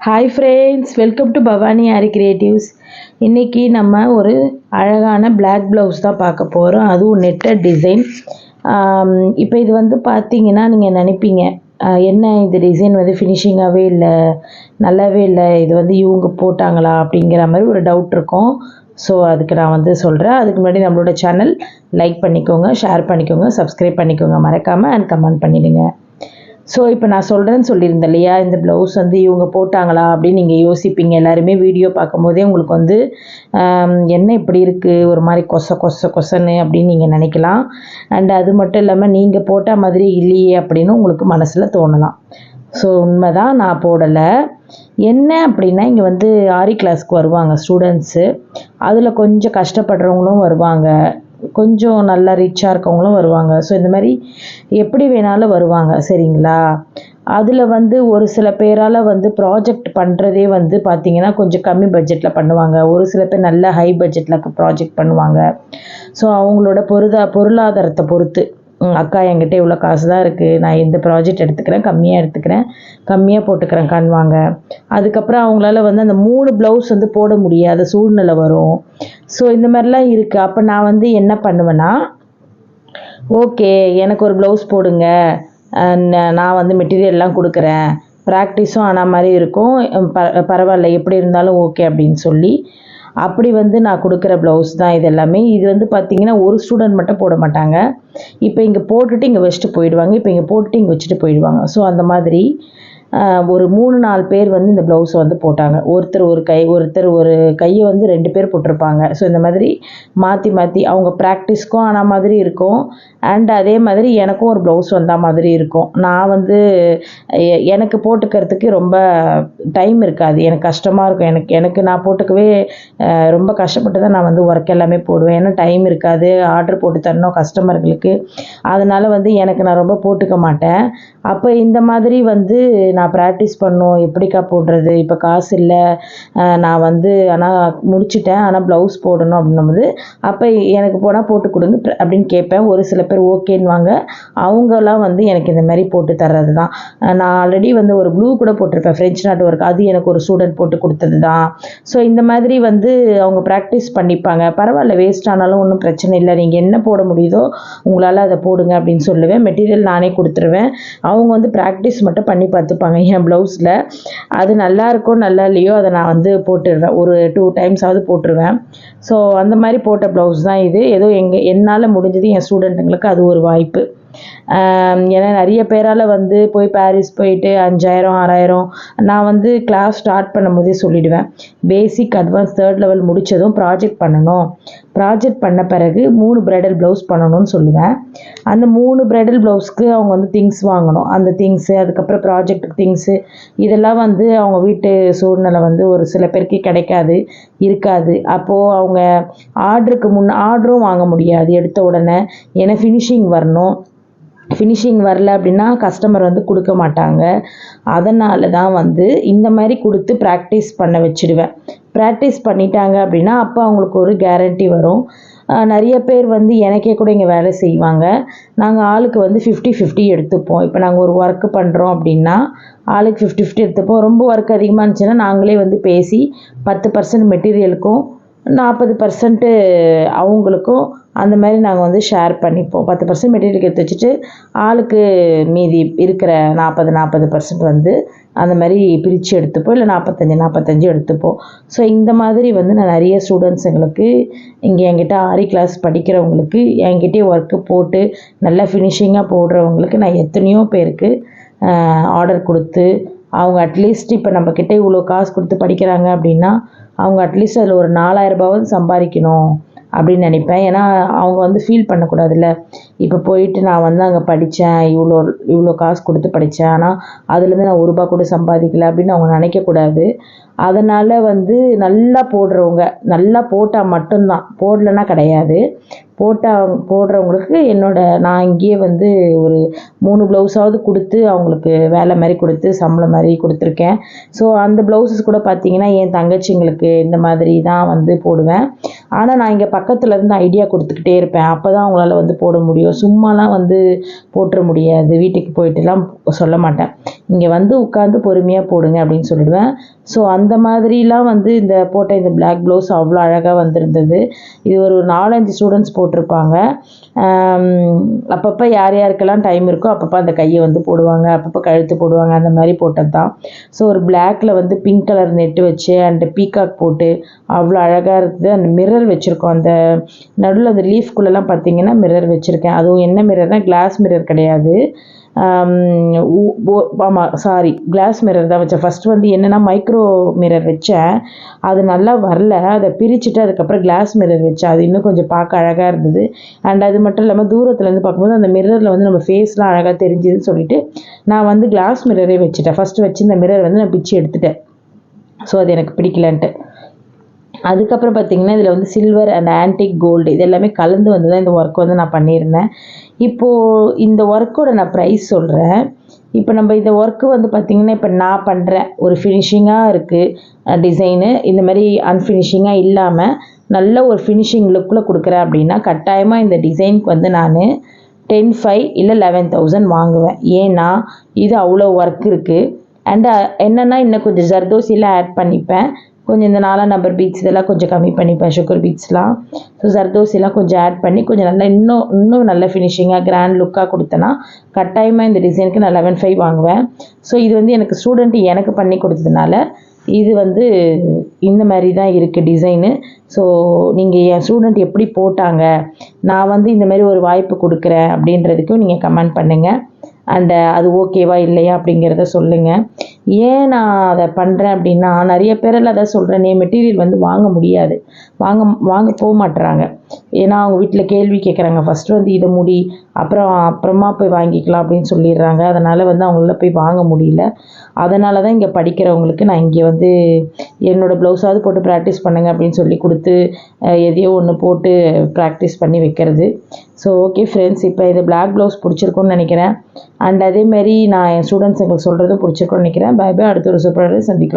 Hi friends, welcome to Bhavani aari creatives. இன்றைக்கி நம்ம ஒரு அழகான பிளாக் ப்ளவுஸ் தான் பார்க்க போகிறோம். அதுவும் நெட்டட் டிசைன். இப்போ இது பார்த்தீங்கன்னா நீங்கள் நினைப்பீங்க, என்ன இது டிசைன் ஃபினிஷிங்காகவே இல்லை, நல்லாவே இல்லை, இது இவங்க போட்டாங்களா அப்படிங்கிற மாதிரி ஒரு டவுட் இருக்கும். ஸோ அதுக்கு நான் சொல்கிறேன். அதுக்கு முன்னாடி நம்மளோட சேனல் லைக் பண்ணிக்கோங்க, ஷேர் பண்ணிக்கோங்க, சப்ஸ்கிரைப் பண்ணிக்கோங்க மறக்காமல், அண்ட் கமெண்ட் பண்ணிவிடுங்க. ஸோ இப்போ நான் சொல்கிறேன்னு சொல்லியிருந்தேன் இல்லையா, இந்த ப்ளவுஸ் இவங்க போட்டாங்களா அப்படின்னு நீங்கள் யோசிப்பீங்க. எல்லாருமே வீடியோ பார்க்கும்போதே உங்களுக்கு என்ன இப்படி இருக்குது, ஒரு மாதிரி கொசன்னு அப்படின்னு நீங்கள் நினைக்கலாம். அண்ட் அது மட்டும் இல்லாமல் நீங்கள் போட்ட மாதிரி இல்லையே அப்படின்னு உங்களுக்கு மனசில் தோணலாம். ஸோ உண்மைதான், நான் போடலை. என்ன அப்படின்னா, இங்கே ஆரி கிளாஸ்க்கு வருவாங்க ஸ்டூடெண்ட்ஸு. அதில் கொஞ்சம் கஷ்டப்படுறவங்களும் வருவாங்க, கொஞ்சம் நல்லா ரிச்சாக இருக்கவங்களும் வருவாங்க. ஸோ இந்த மாதிரி எப்படி வேணாலும் வருவாங்க, சரிங்களா. அதில் ஒரு சில பேரால் ப்ராஜெக்ட் பண்ணுறதே பார்த்திங்கன்னா கொஞ்சம் கம்மி பட்ஜெட்டில் பண்ணுவாங்க. ஒரு சில பேர் நல்ல ஹை பட்ஜெட்டில் ப்ராஜெக்ட் பண்ணுவாங்க. ஸோ அவங்களோட பொருளாதாரத்தை பொறுத்து, அக்கா என்கிட்ட இவ்வளோ காசு தான் இருக்குது, நான் இந்த ப்ராஜெக்ட் எடுத்துக்கிறேன், கம்மியாக எடுத்துக்கிறேன், கம்மியாக போட்டுக்கிறேன் காணுவாங்க. அதுக்கப்புறம் அவங்களால அந்த 3 ப்ளவுஸ் போட முடியாத சூழ்நிலை வரும். ஸோ இந்த மாதிரிலாம் இருக்குது. அப்போ நான் என்ன பண்ணுவேன்னா, ஓகே எனக்கு ஒரு ப்ளவுஸ் போடுங்க, நான் மெட்டீரியல்லாம் கொடுக்குறேன், ப்ராக்டிஸும் ஆன மாதிரி இருக்கும், பரவாயில்ல எப்படி இருந்தாலும் ஓகே அப்படின்னு சொல்லி அப்படி நான் கொடுக்குற ப்ளவுஸ் தான் இது எல்லாமே. இது பார்த்திங்கன்னா ஒரு ஸ்டூடெண்ட் மட்டும் போட மாட்டாங்க. இப்போ இங்கே போட்டுட்டு இங்கே வச்சுட்டு போயிடுவாங்க, இப்போ இங்கே போட்டுட்டு இங்கே வச்சுட்டு போயிடுவாங்க. ஸோ அந்த மாதிரி ஒரு 3-4 பேர் இந்த ப்ளவுஸை போட்டாங்க. ஒருத்தர் ஒரு கையை 2 பேர் போட்டிருப்பாங்க. ஸோ இந்த மாதிரி மாற்றி மாற்றி அவங்க ப்ராக்டிஸ்க்கும் ஆன மாதிரி இருக்கும். அண்ட் அதே மாதிரி எனக்கும் ஒரு ப்ளவுஸ் வந்தால் மாதிரி இருக்கும். நான் எனக்கு போட்டுக்கிறதுக்கு ரொம்ப டைம் இருக்காது, எனக்கு கஷ்டமாக இருக்கும். எனக்கு நான் போட்டுக்கவே ரொம்ப கஷ்டப்பட்டு தான் நான் ஒர்க் எல்லாமே போடுவேன். ஏன்னா டைம் இருக்காது, ஆர்டர் போட்டு தரணும் கஸ்டமர்களுக்கு. அதனால் எனக்கு நான் ரொம்ப போட்டுக்க மாட்டேன். அப்போ இந்த மாதிரி நான் ப்ராக்டிஸ் பண்ணோம், எப்படிக்கா போடுறது, இப்போ காசு இல்லை, நான் ஆனால் முடிச்சிட்டேன், ஆனால் ப்ளவுஸ் போடணும் அப்படின்னும்போது, அப்போ எனக்கு போனால் போட்டு கொடுங்க அப்படின்னு கேட்பேன். ஒரு சில பேர் ஓகேன்னுவாங்க. அவங்களாம் எனக்கு இந்த மாதிரி போட்டு தர்றது தான். நான் ஆல்ரெடி ஒரு ப்ளூ கூட போட்டிருப்பேன், ஃப்ரெஞ்ச் நாட் ஒர்க், அது எனக்கு ஒரு ஸ்டூடெண்ட் போட்டு கொடுத்தது தான். ஸோ இந்த மாதிரி அவங்க ப்ராக்டிஸ் பண்ணிப்பாங்க. பரவாயில்ல, வேஸ்ட் ஆனாலும் ஒன்றும் பிரச்சனை இல்லை, நீங்கள் என்ன போட முடியுதோ உங்களால் அதை போடுங்க அப்படின்னு சொல்லுவேன். மெட்டீரியல் நானே கொடுத்துருவேன். அவங்க ப்ராக்டிஸ் மட்டும் பண்ணி பார்த்துப்பாங்க என் ப்ளவுஸில். அது நல்லா இருக்கோ நல்லா இல்லையோ அதை நான் போட்டுடுவேன், ஒரு 2 டைம்ஸாவது போட்டுருவேன். ஸோ அந்த மாதிரி போட்ட ப்ளவுஸ் தான் இது. ஏதோ என்னால் முடிஞ்சது என் ஸ்டூடெண்ட்டுங்களுக்கு அது ஒரு வாய்ப்பு. ஏன்னா நிறைய பேரால் போய் பாரிஸ் போயிட்டு 5000 6000, நான் கிளாஸ் ஸ்டார்ட் பண்ணும்போதே சொல்லிவிடுவேன், பேசிக் அட்வான்ஸ் 3rd லெவல் முடித்ததும் ப்ராஜெக்ட் பண்ணணும், ப்ராஜெக்ட் பண்ண பிறகு 3 ப்ரைடல் ப்ளவுஸ் பண்ணணும்னு சொல்லுவேன். அந்த 3 ப்ரைடல் ப்ளவுஸ்க்கு அவங்க திங்ஸ் வாங்கணும். அந்த திங்ஸு, அதுக்கப்புறம் ப்ராஜெக்ட்டுக்கு திங்ஸு, இதெல்லாம் அவங்க வீட்டு சூழ்நிலை ஒரு சில பேருக்கு கிடைக்காது, இருக்காது. அப்போது அவங்க ஆர்டரும் வாங்க முடியாது எடுத்த உடனே, ஏன்னா ஃபினிஷிங் வரணும். ஃபினிஷிங் வரல அப்படின்னா கஸ்டமர் கொடுக்க மாட்டாங்க. அதனால தான் இந்த மாதிரி கொடுத்து ப்ராக்டிஸ் பண்ண வச்சுடுவேன். ப்ராக்டிஸ் பண்ணிட்டாங்க அப்படின்னா அப்போ அவங்களுக்கு ஒரு கேரண்டி வரும். நிறைய பேர் எனக்கே கூட இங்கே வேலை செய்வாங்க. நாங்கள் ஆளுக்கு 50-50 எடுத்துப்போம். இப்போ நாங்கள் ஒரு ஒர்க்கு பண்ணுறோம் அப்படின்னா ஆளுக்கு 50-50 எடுத்துப்போம். ரொம்ப ஒர்க் அதிகமாக இருந்துச்சுன்னா நாங்களே பேசி 10% மெட்டீரியலுக்கும் 40% அவங்களுக்கும் அந்த மாதிரி நாங்கள் ஷேர் பண்ணிப்போம். 10% மெட்டீரியலுக்கு எடுத்து வச்சுட்டு ஆளுக்கு மீதி இருக்கிற 40% அந்த மாதிரி பிரித்து எடுத்துப்போம், இல்லை 45 எடுத்துப்போம். ஸோ இந்த மாதிரி நான் நிறைய ஸ்டூடெண்ட்ஸுங்களுக்கு இங்கே என்கிட்ட ஆரி கிளாஸ் படிக்கிறவங்களுக்கு என்கிட்டே ஒர்க்கு போட்டு நல்லா ஃபினிஷிங்காக போடுறவங்களுக்கு நான் எத்தனையோ பேருக்கு ஆர்டர் கொடுத்து, அவங்க அட்லீஸ்ட் இப்போ நம்மக்கிட்ட இவ்வளோ காசு கொடுத்து படிக்கிறாங்க அப்படின்னா அவங்க அட்லீஸ்ட் அதில் ஒரு 4000 ரூபாவது சம்பாதிக்கணும் அப்படின்னு நினைப்பேன். ஏன்னா அவங்க ஃபீல் பண்ணக்கூடாதுல்ல, இப்போ போயிட்டு நான் அங்கே படித்தேன், இவ்வளோ காசு கொடுத்து படித்தேன், ஆனால் அதுலேருந்து நான் 1 ரூபா கூட சம்பாதிக்கலை அப்படின்னு அவங்க நினைக்கக்கூடாது. அதனால் நல்லா போடுறவங்க, நல்லா போட்டால் மட்டும்தான், போடலைன்னா கிடையாது, போடுறவங்களுக்கு நான் இங்கேயே ஒரு 3 ப்ளவுஸாவது கொடுத்து அவங்களுக்கு வேலை மாதிரி கொடுத்து சம்பளம் மாதிரி கொடுத்துருக்கேன். ஸோ அந்த ப்ளவுஸஸ் கூட பார்த்திங்கன்னா என் தங்கச்சிங்களுக்கு இந்த மாதிரி தான் போடுவேன். ஆனால் நான் இங்கே பக்கத்தில் இருந்து ஐடியா கொடுத்துக்கிட்டே இருப்பேன், அப்போ தான் அவங்களால போட முடியும். சும்மாலாம் போட்டுற முடியாது, வீட்டுக்கு போயிட்டுலாம் சொல்ல மாட்டேன். இங்கே வந்து உட்காந்து பொறுமையாக போடுங்க அப்படின்னு சொல்லிடுவேன். ஸோ அந்த மாதிரிலாம் வந்து இந்த போட்ட இந்த பிளாக் ப்ளவுஸ் அவ்வளோ அழகாக வந்திருந்தது. இது ஒரு 4-5 ஸ்டூடெண்ட்ஸ் போட்டிருப்பாங்க. அப்பப்போ யார் யாருக்கெல்லாம் டைம் இருக்கோ அப்பப்போ அந்த கையை வந்து போடுவாங்க, அப்பப்போ கழுத்து போடுவாங்க, அந்த மாதிரி போட்டது தான். ஸோ ஒரு பிளாக்ல வந்து பிங்க் கலர் நெட்டு வச்சு அண்ட் பீகாக் போட்டு அவ்வளோ அழகாக இருக்குது. அந்த மிரர் வச்சுருக்கோம், அந்த நடுவில் அந்த லீஃப்குள்ளெல்லாம் பார்த்தீங்கன்னா மிரர் வச்சுருக்கேன். அதுவும் என்ன மிரர்னால் கிளாஸ் மிரர் கிடையாது. ஆமாம் சாரி, கிளாஸ் மிரர் தான் வச்சேன். ஃபஸ்ட்டு வந்து என்னென்னா மைக்ரோ மிரர் வச்சேன், அது நல்லா வரல. அதை பிரிச்சுட்டு அதுக்கப்புறம் கிளாஸ் மிரர் வச்சேன். அது இன்னும் கொஞ்சம் பார்க்க அழகாக இருந்தது. அண்ட் அது மட்டும் இல்லாமல் தூரத்துலேருந்து பார்க்கும்போது அந்த மிரரில் வந்து நம்ம ஃபேஸ்லாம் அழகாக தெரிஞ்சுதுன்னு சொல்லிட்டு நான் வந்து கிளாஸ் மிரரே வச்சுட்டேன். ஃபஸ்ட்டு வச்சு இந்த மிரர் வந்து நான் பிச்சு எடுத்துட்டேன். ஸோ அது எனக்கு பிடிக்கலன்ட்டு. அதுக்கப்புறம் பார்த்திங்கன்னா இதில் வந்து சில்வர் அண்ட் ஆன்டிக் கோல்டு இது எல்லாமே கலந்து வந்து தான் இந்த ஒர்க் வந்து நான் பண்ணியிருந்தேன். இப்போது இந்த ஒர்க்கோட நான் ப்ரைஸ் சொல்கிறேன். இப்போ நம்ம இந்த ஒர்க்கு வந்து பார்த்திங்கன்னா இப்போ நான் பண்ணுறேன், ஒரு ஃபினிஷிங்காக இருக்குது டிசைனு. இந்த மாதிரி அன்ஃபினிஷிங்காக இல்லாமல் நல்ல ஒரு ஃபினிஷிங் லுக்கில் கொடுக்குறேன் அப்படின்னா கட்டாயமாக இந்த டிசைனுக்கு வந்து நான் 10,500 இல்லை 11,000 வாங்குவேன். ஏன்னா இது அவ்வளோ ஒர்க் இருக்குது. அண்டு என்னென்னா இன்னும் கொஞ்சம் ஜர்தோசியில் ஆட் பண்ணிப்பேன். கொஞ்சம் இந்த 4 நம்பர் பீட்ஸ் இதெல்லாம் கொஞ்சம் கம்மி பண்ணிப்பேன், சுகர் பீட்ஸ்லாம். ஸோ ஜர்தோசிலாம் கொஞ்சம் ஆட் பண்ணி கொஞ்சம் நல்லா இன்னும் நல்ல ஃபினிஷிங்காக கிராண்ட் லுக்காக கொடுத்தேன்னா கட்டாயமாக இந்த டிசைனுக்கு நான் 11,500 வாங்குவேன். ஸோ இது வந்து எனக்கு ஸ்டூடெண்ட்டு எனக்கு பண்ணி கொடுத்ததுனால இது வந்து இந்த மாதிரி தான் இருக்குது டிசைனு. ஸோ நீங்கள் என் ஸ்டூடெண்ட் எப்படி போட்டாங்க, நான் வந்து இந்த மாதிரி ஒரு வாய்ப்பு கொடுக்குறேன் அப்படின்றதுக்கும் நீங்கள் கமெண்ட் பண்ணுங்கள். அண்டு அது ஓகேவா இல்லையா அப்படிங்கிறத சொல்லுங்கள். ஏன் நான் அதை பண்ணுறேன் அப்படின்னா நிறைய பேரெல்லாம் அதை சொல்கிறேனே மெட்டீரியல் வந்து வாங்க முடியாது, வாங்க போக மாட்டுறாங்க. ஏன்னா அவங்க வீட்டில் கேள்வி கேட்குறாங்க, ஃபஸ்ட்டு வந்து இதை முடி அப்புறமா போய் வாங்கிக்கலாம் அப்படின்னு சொல்லிடுறாங்க. அதனால் வந்து அவங்களால போய் வாங்க முடியல. அதனால தான் இங்கே படிக்கிறவங்களுக்கு நான் இங்கே வந்து என்னோடய ப்ளவுஸாவது போட்டு ப்ராக்டிஸ் பண்ணுங்கள் அப்படின்னு சொல்லி கொடுத்து எதையோ ஒன்று போட்டு ப்ராக்டிஸ் பண்ணி வைக்கிறது. ஸோ ஓகே ஃப்ரெண்ட்ஸ், இப்போ இது பிளாக் ப்ளவுஸ் பிடிச்சிருக்குன்னு நினைக்கிறேன். அண்ட் அதேமாரி நான் என் ஸ்டூடெண்ட்ஸுங்களுக்கு சொல்கிறதும் பிடிச்சிருக்குன்னு நினைக்கிறேன். பை பை, அடுத்த ஒரு சூப்பராக சந்திக்கலாம்.